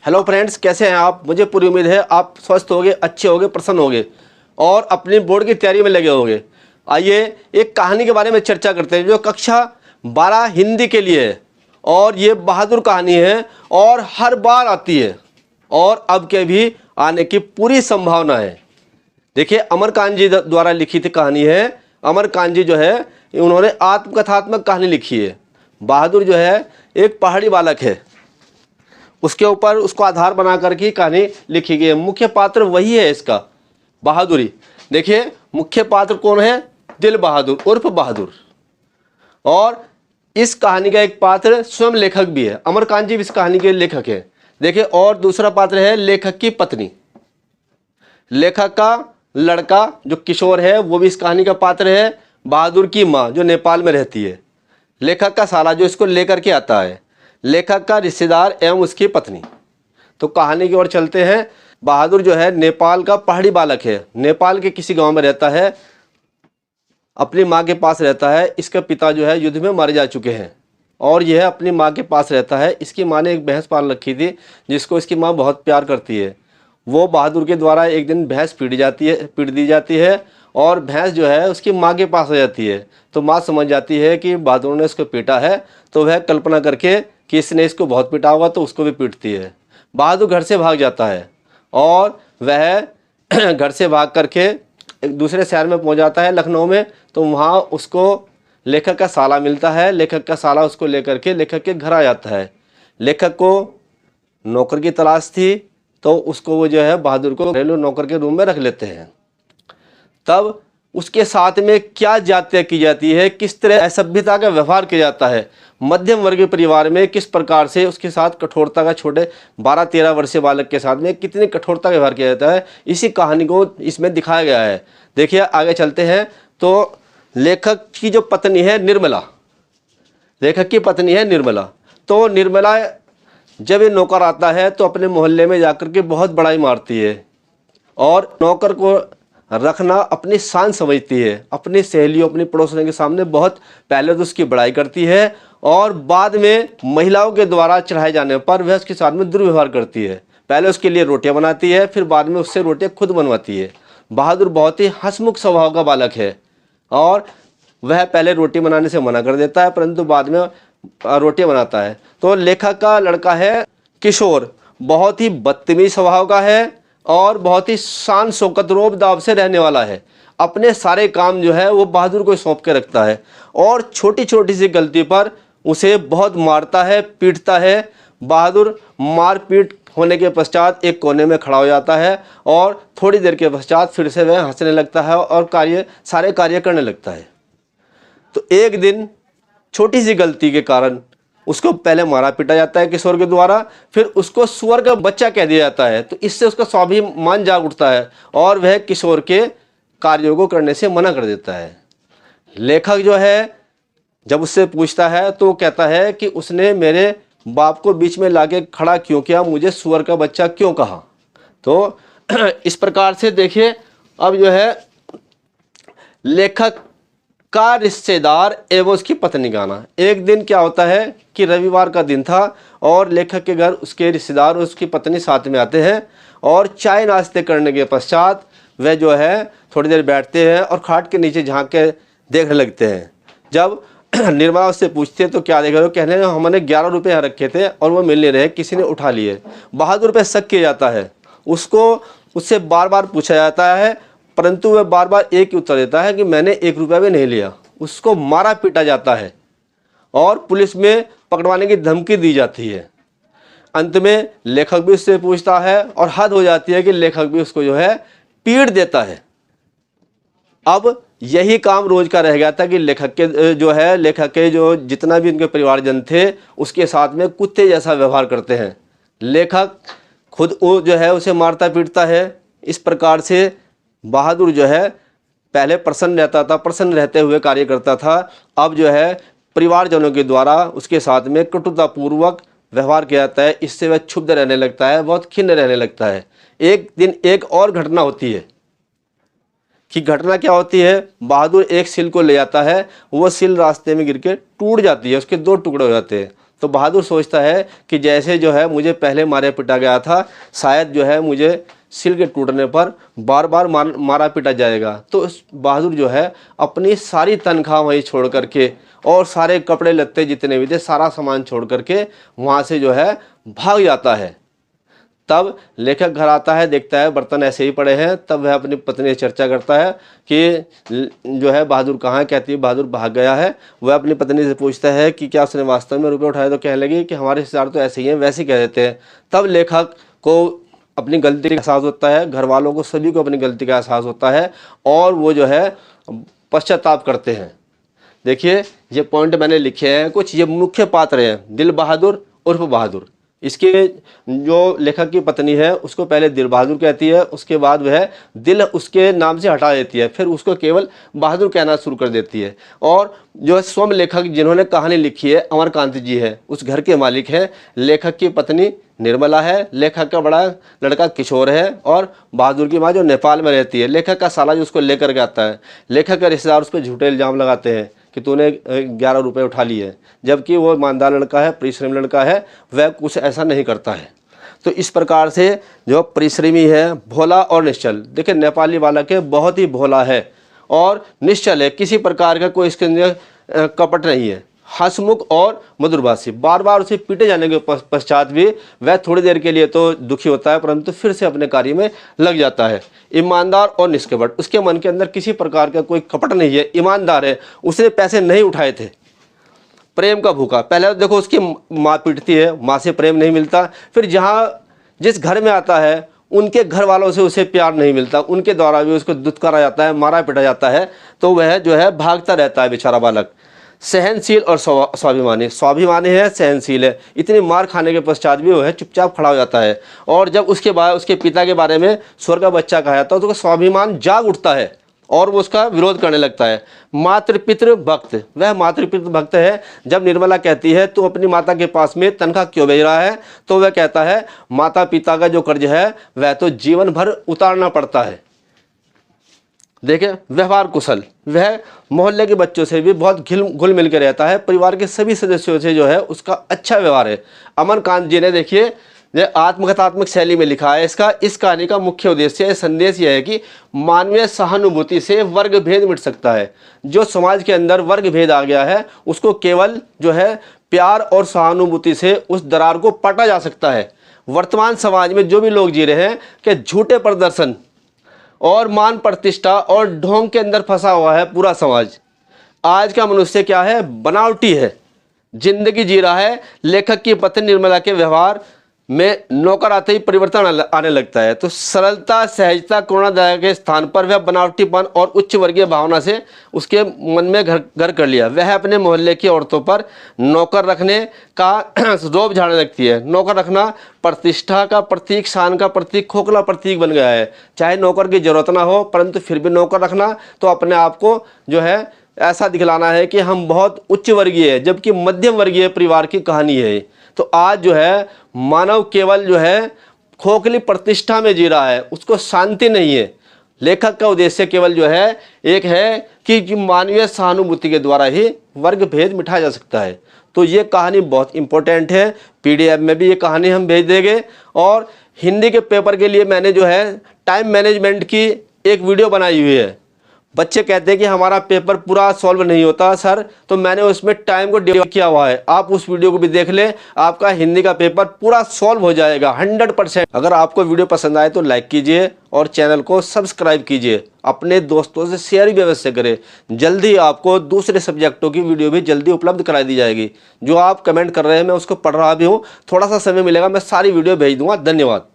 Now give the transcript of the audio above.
Hello friends, कैसे हैं आप। मुझे पूरी उम्मीद है आप स्वस्थ होगे, अच्छे होगे, प्रसन्न होगे और अपनी बोर्ड की तैयारी में लगे होंगे। आइए एक कहानी के बारे में चर्चा करते हैं जो कक्षा 12 हिंदी के लिए है और ये बहादुर कहानी है और हर बार आती है और अब के भी आने की पूरी संभावना है। देखिए, अमरकांत जी द्वारा लिखी थी कहानी है। अमरकांत जी जो है उन्होंने आत्मकथात्मक कहानी लिखी है। बहादुर जो है एक पहाड़ी बालक है, उसके ऊपर उसको आधार बना करके कहानी लिखी गई है। मुख्य पात्र वही है इसका, बहादुरी। देखिए मुख्य पात्र कौन है, दिल बहादुर उर्फ बहादुर। और इस कहानी का एक पात्र स्वयं लेखक भी है, अमरकांत जी इस कहानी के लेखक है। देखिए, और दूसरा पात्र है लेखक की पत्नी, लेखक का लड़का जो किशोर है वो भी इस कहानी का पात्र है। बहादुर की माँ जो नेपाल में रहती है, लेखक का साला जो इसको लेकर के आता है, लेखक का रिश्तेदार एवं उसकी पत्नी। तो कहानी की ओर चलते हैं। बहादुर जो है नेपाल का पहाड़ी बालक है, नेपाल के किसी गांव में रहता है, अपनी माँ के पास रहता है। इसका पिता जो है युद्ध में मारे जा चुके हैं और यह अपनी माँ के पास रहता है। इसकी माँ ने एक भैंस पाल रखी थी जिसको इसकी माँ बहुत प्यार करती है। वो बहादुर के द्वारा एक दिन भैंस पीट दी जाती है और भैंस जो है उसकी माँ के पास आ जाती है। तो माँ समझ जाती है कि बहादुर ने उसको पीटा है, तो वह कल्पना करके कि इसने इसको बहुत पीटा होगा तो उसको भी पीटती है। बहादुर घर से भाग जाता है और वह घर से भाग करके एक दूसरे शहर में पहुंच जाता है, लखनऊ में। तो वहाँ उसको लेखक का साला मिलता है। लेखक का साला उसको लेकर के लेखक के घर आ जाता है। लेखक को नौकर की तलाश थी तो उसको वो जो है बहादुर को घरेलू नौकर के रूम में रख लेते हैं। तब उसके साथ में क्या जातियाँ की जाती है, किस तरह असभ्यता का व्यवहार किया जाता है, मध्यम वर्गीय परिवार में किस प्रकार से उसके साथ कठोरता का, छोटे 12-13 वर्षीय बालक के साथ में कितनी कठोरता का व्यवहार किया जाता है, इसी कहानी को इसमें दिखाया गया है। देखिए आगे चलते हैं। तो लेखक की जो पत्नी है निर्मला, लेखक की पत्नी है निर्मला। तो निर्मला जब ये नौकर आता है तो अपने मोहल्ले में जाकर के बहुत बड़ाई मारती है और नौकर को रखना अपनी शान समझती है। अपनी सहेलियों, अपनी पड़ोसियों के सामने बहुत पहले तो उसकी बड़ाई करती है और बाद में महिलाओं के द्वारा चढ़ाए जाने पर वह उसके साथ में दुर्व्यवहार करती है। पहले उसके लिए रोटियां बनाती है, फिर बाद में उससे रोटियां खुद बनवाती है। बहादुर बहुत ही हंसमुख स्वभाव का बालक है और वह पहले रोटी बनाने से मना कर देता है परंतु बाद में रोटियां बनाता है। तो लेखक का लड़का है किशोर, बहुत ही बदतमीज स्वभाव का है और बहुत ही शान शौकत रोब दाब से रहने वाला है। अपने सारे काम जो है वो बहादुर को सौंप के रखता है और छोटी छोटी सी गलती पर उसे बहुत मारता है, पीटता है। बहादुर मार पीट होने के पश्चात एक कोने में खड़ा हो जाता है और थोड़ी देर के पश्चात फिर से वह हंसने लगता है और सारे कार्य करने लगता है। तो एक दिन छोटी सी गलती के कारण उसको पहले मारा पीटा जाता है किशोर के द्वारा, फिर उसको सुअर का बच्चा कह दिया जाता है। तो इससे उसका स्वाभिमान जाग उठता है और वह किशोर के कार्यों को करने से मना कर देता है। लेखक जो है जब उससे पूछता है तो वो कहता है कि उसने मेरे बाप को बीच में लाके खड़ा क्यों किया, मुझे सुअर का बच्चा क्यों कहा। तो इस प्रकार से देखिए, अब जो है लेखक का रिश्तेदार एवं उसकी पत्नी का आना। एक दिन क्या होता है कि रविवार का दिन था और लेखक के घर उसके रिश्तेदार और उसकी पत्नी साथ में आते हैं और चाय नाश्ते करने के पश्चात वह जो है थोड़ी देर बैठते हैं और खाट के नीचे झांक के देखने लगते हैं। जब निर्मला उससे पूछती है तो क्या देख रहे हो, कहने हमने 11 रुपये यहाँ रखे थे और वो मिल नहीं रहे, किसी ने उठा लिए। बहादुर पे शक किया जाता है, उससे बार बार पूछा जाता है परंतु वह बार बार एक ही उत्तर देता है कि मैंने 1 रुपया भी नहीं लिया। उसको मारा पीटा जाता है और पुलिस में पकड़वाने की धमकी दी जाती है। अंत में लेखक भी उससे पूछता है और हद हो जाती है कि लेखक भी उसको जो है पीट देता है। अब यही काम रोज का रह गया था कि लेखक के जो जितना भी उनके परिवारजन थे उसके साथ में कुत्ते जैसा व्यवहार करते हैं। लेखक खुद जो है उसे मारता पीटता है। इस प्रकार से बहादुर जो है पहले प्रसन्न रहता था, प्रसन्न रहते हुए कार्य करता था। अब जो है परिवारजनों के द्वारा उसके साथ में कटुतापूर्वक व्यवहार किया जाता है। इससे वह क्षुब्ध रहने लगता है, बहुत खिन्न रहने लगता है। एक दिन एक और घटना होती है कि घटना क्या होती है, बहादुर एक सिल को ले जाता है, वो सिल रास्ते में गिर के टूट जाती है, उसके 2 टुकड़े हो जाते हैं। तो बहादुर सोचता है कि जैसे जो है मुझे पहले मारे पिटा गया था, शायद जो है मुझे सिल के टूटने पर बार बार मारा पिटा जाएगा। तो इस बहादुर जो है अपनी सारी तनख्वाह वहीं छोड़ करके और सारे कपड़े लत्ते जितने भी थे सारा सामान छोड़ करके वहाँ से जो है भाग जाता है। तब लेखक घर आता है, देखता है बर्तन ऐसे ही पड़े हैं। तब वह अपनी पत्नी से चर्चा करता है कि जो है बहादुर कहाँ है। कहती है बहादुर भाग गया है। वह अपनी पत्नी से पूछता है कि क्या उसने वास्तव में रुपए उठाए, तो कहने लगी कि हमारे रिश्तेदार तो ऐसे ही हैं, वैसे ही कह देते हैं। तब लेखक को अपनी गलती का एहसास होता है, घर वालों को सभी को अपनी गलती का एहसास होता है और वो जो है पश्चाताप करते हैं। देखिए ये पॉइंट मैंने लिखे हैं कुछ, ये मुख्य पात्र हैं। दिल बहादुर उर्फ बहादुर, इसके जो लेखक की पत्नी है उसको पहले दिल बहादुर कहती है, उसके बाद वह दिल उसके नाम से हटा देती है, फिर उसको केवल बहादुर कहना शुरू कर देती है। और जो स्वयं लेखक जिन्होंने कहानी लिखी है अमरकांत जी है, उस घर के मालिक हैं। लेखक की पत्नी निर्मला है, लेखक का बड़ा लड़का किशोर है और बहादुर की माँ जो नेपाल में रहती है। लेखक का साला जो उसको लेकर के आता है, लेखक का रिश्तेदार उस पर झूठे इल्ज़ाम लगाते हैं कि तूने 11 रुपये उठा लिए, जबकि वो ईमानदार लड़का है, परिश्रमी लड़का है, वह कुछ ऐसा नहीं करता है। तो इस प्रकार से जो परिश्रमी है, भोला और निश्चल, देखिए नेपाली बालक है, बहुत ही भोला है और निश्चल है, किसी प्रकार का कोई इसके अंदर कपट नहीं है, हंसमुख और मधुरभाषी। बार बार उसे पीटे जाने के पश्चात भी वह थोड़ी देर के लिए तो दुखी होता है, परंतु फिर से अपने कार्य में लग जाता है। ईमानदार और निष्कपट, उसके मन के अंदर किसी प्रकार का कोई कपट नहीं है, ईमानदार है, उसने पैसे नहीं उठाए थे। प्रेम का भूखा, पहले देखो उसकी माँ पीटती है, माँ से प्रेम नहीं मिलता, फिर जहाँ जिस घर में आता है उनके घर वालों से उसे प्यार नहीं मिलता, उनके द्वारा भी उसको दुत्कारा जाता है, मारा पिटा जाता है, तो वह जो है भागता रहता है बेचारा बालक। सहनशील और स्वाभिमानी, स्वाभिमानी है, सहनशील है, इतनी मार खाने के पश्चात भी वो है चुपचाप खड़ा हो जाता है। और जब उसके बाद उसके पिता के बारे में स्वर्ग का बच्चा कहा जाता है तो उसका स्वाभिमान जाग उठता है और वो उसका विरोध करने लगता है। मातृपितृ भक्त, वह मातृपितृ भक्त है। जब निर्मला कहती है तो अपनी माता के पास में तनख्वाह क्यों भेज रहा है, तो वह कहता है माता पिता का जो कर्ज है वह तो जीवन भर उतारना पड़ता है। देखें व्यवहार कुशल, वह मोहल्ले के बच्चों से भी बहुत घुल मिल के रहता है, परिवार के सभी सदस्यों से जो है उसका अच्छा व्यवहार है। अमरकांत जी ने देखिए ये आत्मकथात्मक शैली में लिखा है इसका। इस कहानी का मुख्य उद्देश्य संदेश यह है कि मानवीय सहानुभूति से वर्ग भेद मिट सकता है। जो समाज के अंदर वर्ग भेद आ गया है उसको केवल जो है प्यार और सहानुभूति से उस दरार को पाटा जा सकता है। वर्तमान समाज में जो भी लोग जी रहे हैं कि झूठे प्रदर्शन और मान प्रतिष्ठा और ढोंग के अंदर फंसा हुआ है पूरा समाज। आज का मनुष्य क्या है, बनावटी है, जिंदगी जी रहा है। लेखक की पत्नी निर्मला के व्यवहार में नौकर आते ही परिवर्तन आने लगता है। तो सरलता, सहजता, करुणादया के स्थान पर वह बनावटीपन और उच्च वर्गीय भावना से उसके मन में घर कर लिया। वह अपने मोहल्ले की औरतों पर नौकर रखने का रोब झाड़ने लगती है। नौकर रखना प्रतिष्ठा का प्रतीक, शान का प्रतीक, खोखला प्रतीक बन गया है। चाहे नौकर की जरूरत ना हो परंतु फिर भी नौकर रखना तो अपने आप को जो है ऐसा दिखलाना है कि हम बहुत उच्च वर्गीय है, जबकि मध्यम वर्गीय परिवार की कहानी है। तो आज जो है मानव केवल जो है खोखली प्रतिष्ठा में जी रहा है, उसको शांति नहीं है। लेखक का उद्देश्य केवल जो है एक है कि मानवीय सहानुभूति के द्वारा ही वर्ग भेद मिटाया जा सकता है। तो ये कहानी बहुत इंपॉर्टेंट है। PDF में भी ये कहानी हम भेज देंगे और हिंदी के पेपर के लिए मैंने जो है टाइम मैनेजमेंट की एक वीडियो बनाई हुई है। बच्चे कहते हैं कि हमारा पेपर पूरा सॉल्व नहीं होता सर, तो मैंने उसमें टाइम को डिवाइड किया हुआ है। आप उस वीडियो को भी देख लें, आपका हिंदी का पेपर पूरा सॉल्व हो जाएगा 100%। अगर आपको वीडियो पसंद आए तो लाइक कीजिए और चैनल को सब्सक्राइब कीजिए, अपने दोस्तों से शेयर भी अवश्य करें। जल्दी आपको दूसरे सब्जेक्टों की वीडियो भी जल्दी उपलब्ध करा दी जाएगी। जो आप कमेंट कर रहे हैं मैं उसको पढ़ रहा भी हूँ, थोड़ा सा समय मिलेगा मैं सारी वीडियो भेज दूँगा। धन्यवाद।